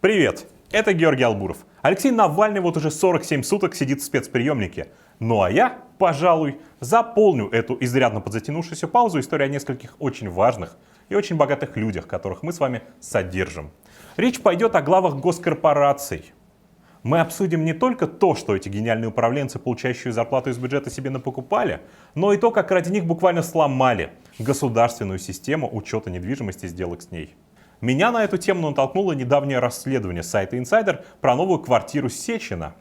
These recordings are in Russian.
Привет, это Георгий Албуров. Алексей Навальный вот уже 47 суток сидит в спецприемнике. Ну а я, пожалуй, заполню эту изрядно подзатянувшуюся паузу историей о нескольких очень важных и очень богатых людях, которых мы с вами содержим. Речь пойдет о главах госкорпораций. Мы обсудим не только то, что эти гениальные управленцы, получающие зарплату из бюджета, себе напокупали, но и то, как ради них буквально сломали государственную систему учета недвижимости и сделок с ней. Меня на эту тему натолкнуло недавнее расследование сайта Insider про новую квартиру Сечина.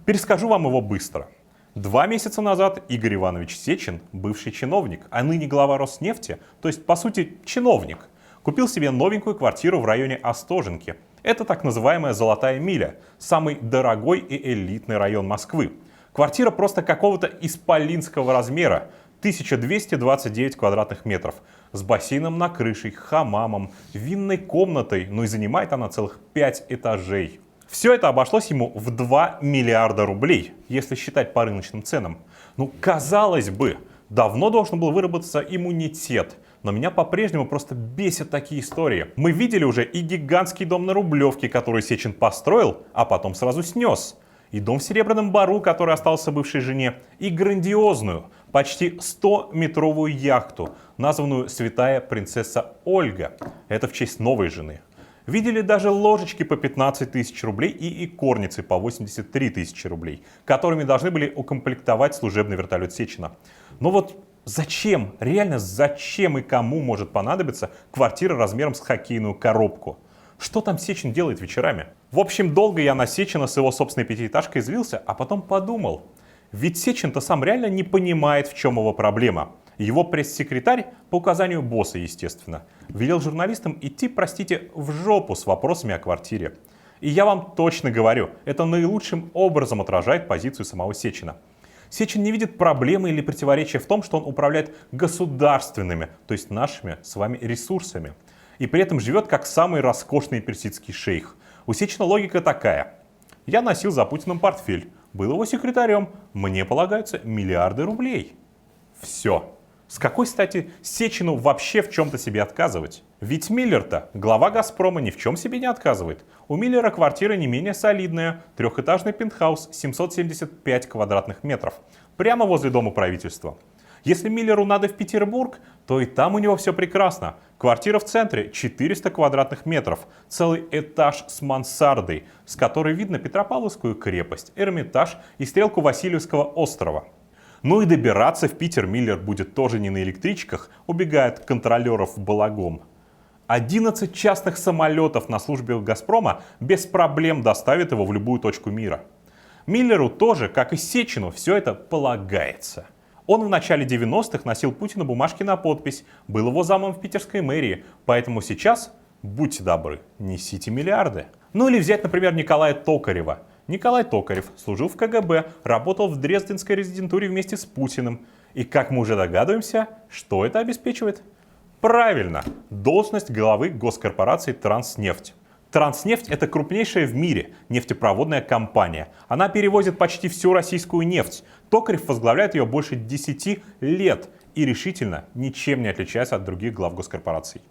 Перескажу вам его быстро. 2 месяца назад Игорь Иванович Сечин, бывший чиновник, а ныне глава Роснефти, то есть по сути чиновник, купил себе новенькую квартиру в районе Остоженки. Это так называемая «Золотая миля», самый дорогой и элитный район Москвы. Квартира просто какого-то исполинского размера, 1229 квадратных метров, с бассейном на крыше, хамамом, винной комнатой, ну и занимает она целых 5 этажей. Все это обошлось ему в 2 миллиарда рублей, если считать по рыночным ценам. Ну, казалось бы, давно должен был выработаться иммунитет, но меня по-прежнему просто бесят такие истории. Мы видели уже и гигантский дом на Рублевке, который Сечин построил, а потом сразу снес. И дом в Серебряном Бару, который остался бывшей жене, и грандиозную, почти 100-метровую яхту, названную «Святая принцесса Ольга». Это в честь новой жены. Видели даже ложечки по 15 тысяч рублей и икорницы по 83 тысячи рублей, которыми должны были укомплектовать служебный вертолет Сечина. Но вот зачем, реально зачем и кому может понадобиться квартира размером с хоккейную коробку? Что там Сечин делает вечерами? В общем, долго я на Сечина с его собственной пятиэтажкой злился, а потом подумал. Ведь Сечин-то сам реально не понимает, в чем его проблема. Его пресс-секретарь, по указанию босса, естественно, велел журналистам идти, простите, в жопу с вопросами о квартире. И я вам точно говорю, это наилучшим образом отражает позицию самого Сечина. Сечин не видит проблемы или противоречия в том, что он управляет государственными, то есть нашими с вами ресурсами. И при этом живет как самый роскошный персидский шейх. У Сечина логика такая. Я носил за Путиным портфель, был его секретарем, мне полагаются миллиарды рублей. Все. С какой стати Сечину вообще в чем-то себе отказывать? Ведь Миллер-то, глава «Газпрома», ни в чем себе не отказывает. У Миллера квартира не менее солидная, трехэтажный пентхаус, 775 квадратных метров, прямо возле Дома правительства. Если Миллеру надо в Петербург, то и там у него все прекрасно. Квартира в центре 400 квадратных метров, целый этаж с мансардой, с которой видно Петропавловскую крепость, Эрмитаж и стрелку Васильевского острова. Ну и добираться в Питер Миллер будет тоже не на электричках, убегая от контролеров балагом. 11 частных самолетов на службе у «Газпрома» без проблем доставят его в любую точку мира. Миллеру тоже, как и Сечину, все это полагается. Он в начале 90-х носил Путину бумажки на подпись, был его замом в питерской мэрии, поэтому сейчас, будьте добры, несите миллиарды. Ну или взять, например, Николая Токарева. Николай Токарев служил в КГБ, работал в Дрезденской резидентуре вместе с Путиным. И как мы уже догадываемся, что это обеспечивает? Правильно, должность главы госкорпорации «Транснефть». «Транснефть» — это крупнейшая в мире нефтепроводная компания. Она перевозит почти всю российскую нефть. Токарев возглавляет ее больше 10 лет и решительно ничем не отличается от других глав госкорпораций.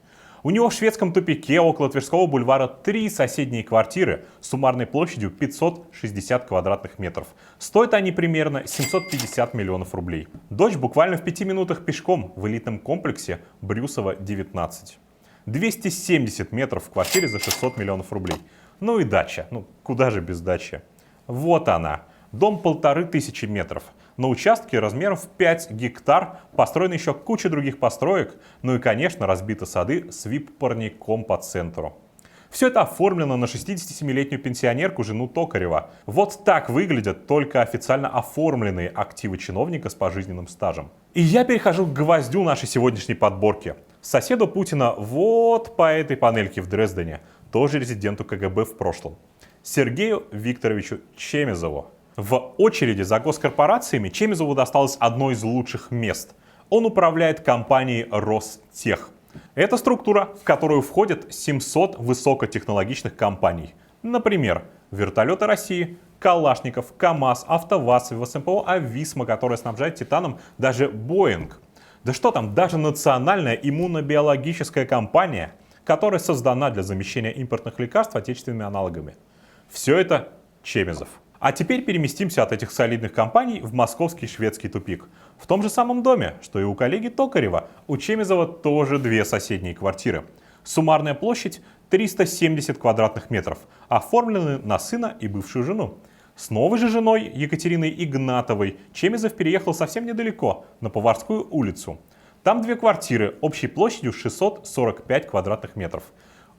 У него в шведском тупике около Тверского бульвара 3 соседние квартиры с суммарной площадью 560 квадратных метров. Стоят они примерно 750 миллионов рублей. Дочь буквально в 5 минутах пешком в элитном комплексе Брюсова 19. 270 метров в квартире за 600 миллионов рублей. Ну и дача. Ну куда же без дачи? Вот она. Дом 1500 метров. На участке размером в 5 гектар построена еще куча других построек. Ну и, конечно, разбиты сады с вип-парником по центру. Все это оформлено на 67-летнюю пенсионерку, жену Токарева. Вот так выглядят только официально оформленные активы чиновника с пожизненным стажем. И я перехожу к гвоздю нашей сегодняшней подборки. Соседу Путина вот по этой панельке в Дрездене, тоже резиденту КГБ в прошлом, Сергею Викторовичу Чемизову. В очереди за госкорпорациями Чемизову досталось одно из лучших мест. Он управляет компанией Ростех. Это структура, в которую входят 700 высокотехнологичных компаний. Например, Вертолеты России, Калашников, КАМАЗ, АвтоВАЗ, ВСМПО, Ависма, которая снабжает титаном даже Боинг. Да что там, даже национальная иммунобиологическая компания, которая создана для замещения импортных лекарств отечественными аналогами. Все это Чемезов. А теперь переместимся от этих солидных компаний в московский шведский тупик. В том же самом доме, что и у коллеги Токарева, у Чемезова тоже две соседние квартиры. Суммарная площадь 370 квадратных метров, оформлены на сына и бывшую жену. С новой же женой Екатериной Игнатовой Чемезов переехал совсем недалеко, на Поварскую улицу. Там две квартиры общей площадью 645 квадратных метров.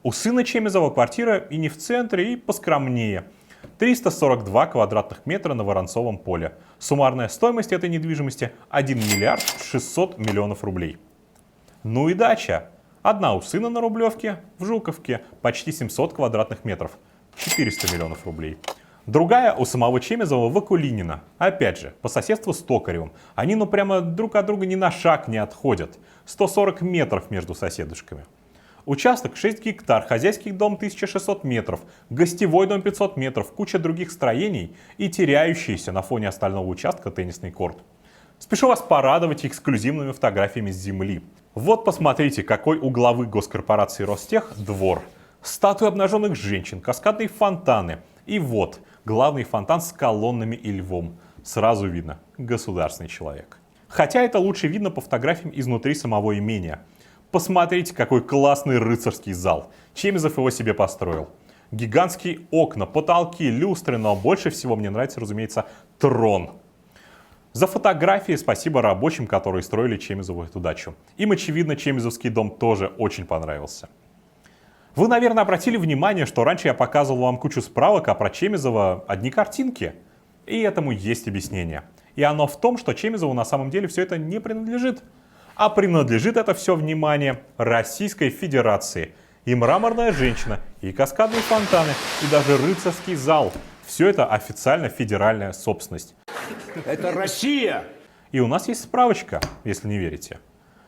У сына Чемезова квартира и не в центре, и поскромнее. 342 квадратных метра на Воронцовом поле. Суммарная стоимость этой недвижимости 1 миллиард 600 миллионов рублей. Ну и дача. Одна у сына на Рублевке, в Жуковке, почти 700 квадратных метров, 400 миллионов рублей. Другая у самого Чемезова в Акулинино. Опять же, по соседству с Токаревым. Они прямо друг от друга ни на шаг не отходят. 140 метров между соседушками. Участок 6 гектар, хозяйский дом 1600 метров, гостевой дом 500 метров, куча других строений и теряющийся на фоне остального участка теннисный корт. Спешу вас порадовать эксклюзивными фотографиями с земли. Вот посмотрите, какой у главы госкорпорации Ростех двор. Статуи обнаженных женщин, каскадные фонтаны. И вот, главный фонтан с колоннами и львом. Сразу видно, государственный человек. Хотя это лучше видно по фотографиям изнутри самого имения. Посмотрите, какой классный рыцарский зал. Чемезов его себе построил. Гигантские окна, потолки, люстры, но больше всего мне нравится, разумеется, трон. За фотографии спасибо рабочим, которые строили Чемезову эту дачу. Им, очевидно, Чемезовский дом тоже очень понравился. Вы, наверное, обратили внимание, что раньше я показывал вам кучу справок, а про Чемезова одни картинки. И этому есть объяснение. И оно в том, что Чемезову на самом деле все это не принадлежит. А принадлежит это все, внимание, Российской Федерации. И мраморная женщина, и каскадные фонтаны, и даже рыцарский зал. Все это официально федеральная собственность. Это Россия! И у нас есть справочка, если не верите.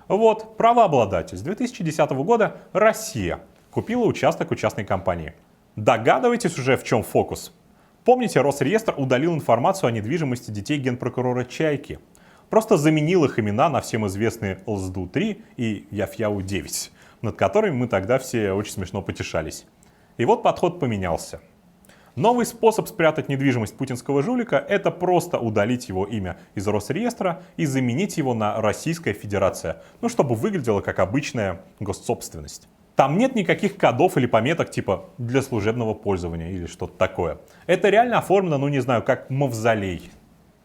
Вот, правообладатель. С 2010 года Россия купила участок у частной компании. Догадываетесь уже, в чем фокус? Помните, Росреестр удалил информацию о недвижимости детей генпрокурора Чайки. Просто заменил их имена на всем известные ЛСДУ-3 и Яфьяу-9, над которыми мы тогда все очень смешно потешались. И вот подход поменялся. Новый способ спрятать недвижимость путинского жулика – это просто удалить его имя из Росреестра и заменить его на Российская Федерация, чтобы выглядело как обычная госсобственность. Там нет никаких кодов или пометок типа «для служебного пользования» или что-то такое. Это реально оформлено, не знаю, как мавзолей.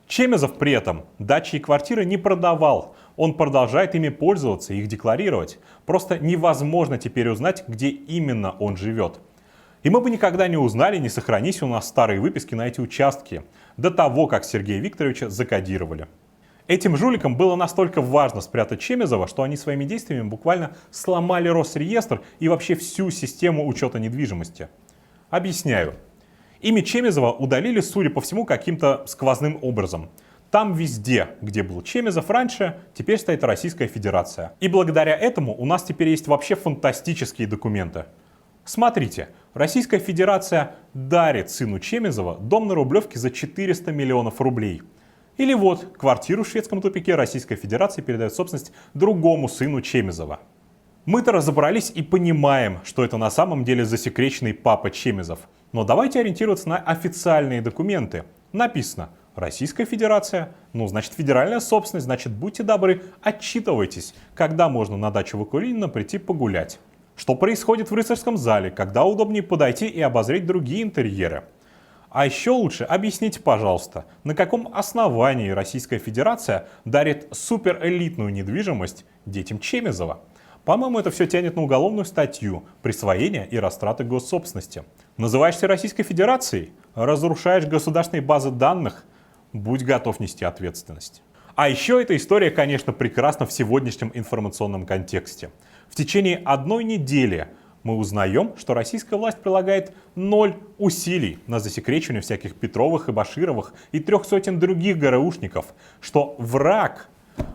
Чемезов при этом дачи и квартиры не продавал. Он продолжает ими пользоваться и их декларировать. Просто невозможно теперь узнать, где именно он живет. И мы бы никогда не узнали, не сохранись у нас старые выписки на эти участки, до того, как Сергея Викторовича закодировали. Этим жуликам было настолько важно спрятать Чемезова, что они своими действиями буквально сломали Росреестр и вообще всю систему учета недвижимости. Объясняю. Имя Чемезова удалили, судя по всему, каким-то сквозным образом. Там везде, где был Чемезов раньше, теперь стоит Российская Федерация. И благодаря этому у нас теперь есть вообще фантастические документы. Смотрите, Российская Федерация дарит сыну Чемезова дом на Рублевке за 400 миллионов рублей. Или вот, квартиру в шведском тупике Российская Федерация передает в собственность другому сыну Чемезова. Мы-то разобрались и понимаем, что это на самом деле засекреченный папа Чемезов. Но давайте ориентироваться на официальные документы. Написано «Российская Федерация», значит федеральная собственность, значит будьте добры, отчитывайтесь, когда можно на дачу в Акулинино прийти погулять. Что происходит в рыцарском зале, когда удобнее подойти и обозреть другие интерьеры. А еще лучше объясните, пожалуйста, на каком основании Российская Федерация дарит суперэлитную недвижимость детям Чемезова. По-моему, это все тянет на уголовную статью «Присвоение и растраты госсобственности». Называешься Российской Федерацией? Разрушаешь государственные базы данных? Будь готов нести ответственность. А еще эта история, конечно, прекрасна в сегодняшнем информационном контексте. В течение одной недели мы узнаем, что российская власть прилагает 0 усилий на засекречивание всяких Петровых и Башировых и 300 других ГРУшников, что враг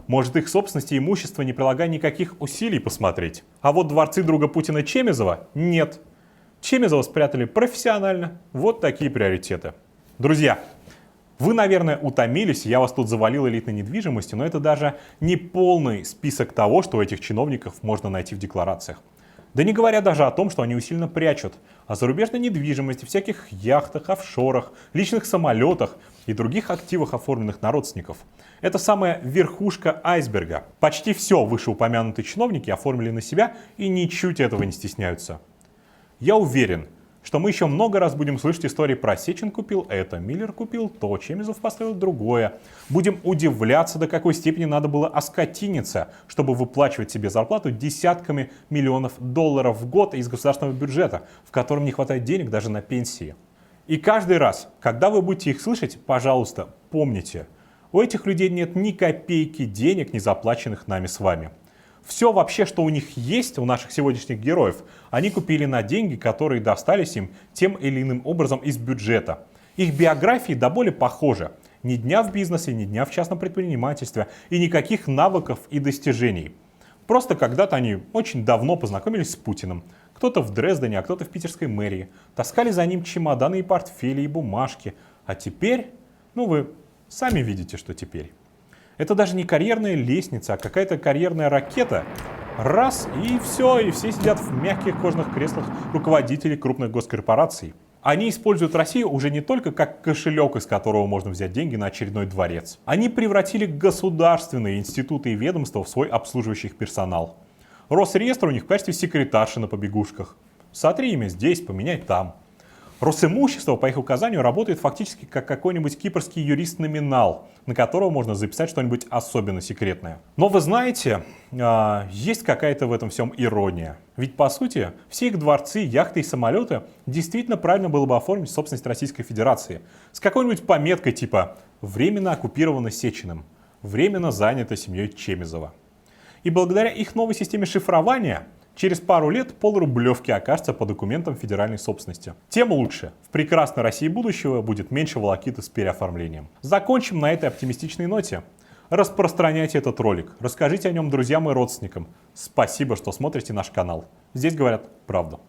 может их собственности и имущество, не прилагая никаких усилий, посмотреть. А вот дворцы друга Путина Чемезова нет. Чемезова спрятали профессионально. Вот такие приоритеты. Друзья, вы, наверное, утомились, я вас тут завалил элитной недвижимостью, но это даже не полный список того, что у этих чиновников можно найти в декларациях. Да не говоря даже о том, что они усиленно прячут о зарубежной недвижимости, всяких яхтах, офшорах, личных самолетах и других активах, оформленных на родственников. Это самая верхушка айсберга. Почти все вышеупомянутые чиновники оформили на себя и ничуть этого не стесняются. Я уверен, что мы еще много раз будем слышать истории про Сечин купил это, Миллер купил то, Чемизов построил другое. Будем удивляться, до какой степени надо было оскотиниться, чтобы выплачивать себе зарплату десятками миллионов долларов в год из государственного бюджета, в котором не хватает денег даже на пенсии. И каждый раз, когда вы будете их слышать, пожалуйста, помните, у этих людей нет ни копейки денег, не заплаченных нами с вами. Все вообще, что у них есть, у наших сегодняшних героев, они купили на деньги, которые достались им тем или иным образом из бюджета. Их биографии до боли похожи. Ни дня в бизнесе, ни дня в частном предпринимательстве и никаких навыков и достижений. Просто когда-то они очень давно познакомились с Путиным. Кто-то в Дрездене, а кто-то в питерской мэрии. Таскали за ним чемоданы и портфели, и бумажки. А теперь, вы сами видите, что теперь. Это даже не карьерная лестница, а какая-то карьерная ракета. Раз, и все сидят в мягких кожаных креслах руководителей крупных госкорпораций. Они используют Россию уже не только как кошелек, из которого можно взять деньги на очередной дворец. Они превратили государственные институты и ведомства в свой обслуживающий персонал. Росреестр у них в качестве секретарши на побегушках. Сотри имя здесь, поменяй там. Росимущество, по их указанию, работает фактически как какой-нибудь кипрский юрист-номинал, на которого можно записать что-нибудь особенно секретное. Но вы знаете, есть какая-то в этом всем ирония. Ведь, по сути, все их дворцы, яхты и самолеты действительно правильно было бы оформить в собственность Российской Федерации. С какой-нибудь пометкой типа «Временно оккупировано Сечиным», «Временно занято семьей Чемизова». И благодаря их новой системе шифрования через пару лет полрублевки окажется по документам федеральной собственности. Тем лучше. В прекрасной России будущего будет меньше волокиты с переоформлением. Закончим на этой оптимистичной ноте. Распространяйте этот ролик. Расскажите о нем друзьям и родственникам. Спасибо, что смотрите наш канал. Здесь говорят правду.